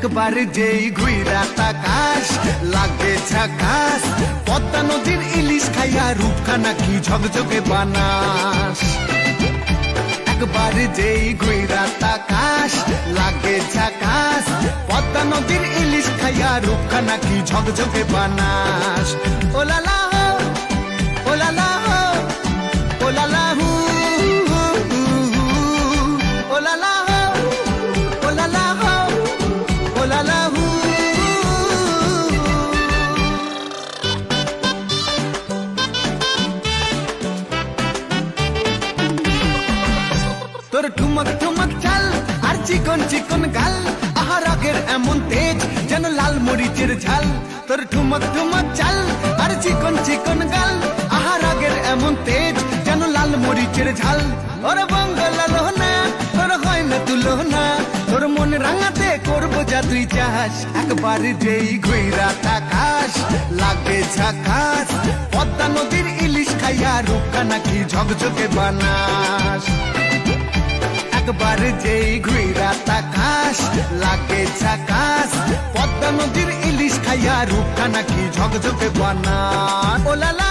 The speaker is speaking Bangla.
একবার যেই ঘুইরা তাকাস লাগে ঝাকাস, পদ্মা নদীর ইলিশ খাইয়া রূপখানা কি ঝকঝকে বানাস। একবার যেই ঘুইরা তাকাস লাগে ঝাকাস, পদ্মা নদীর ইলিশ খাইয়া রূপখানা কি ঝকঝকে বানাস। ও লালা হো, ও লালা হো, ও লালা হু, ও লালা হো, ও লালা হো, ও লালা হু। তোর ঠুমক ঠুমক চাল আর চিকন চিকন গাল, আহার আগের এমন তেজ যেন লাল মরিচের ঝাল। তোর ঠুমক ঠুমক চাল আর চিকন চিকন গাল, আহার আগের এমন তেজ যেন লাল মরিচের ঝাল। ওর বঙ্গলা লোহনা তোর হয় না তুলনা, তোর মন রাঙাতে করবো যা তুই চাস। একবার যেই ঘুইরা তাকাস লাগে ঝাকাস, পদ্মা নদীর ইলিশ খাইয়া রূপখানা কি ঝকঝকে বানাস। একবার যেই ঘুইরা তাকাস লাগে ঝাকাস, পদ্মা নদীর ইলিশ খাইয়া রূপখানা কি ঝকঝকে বানাস। ও লালা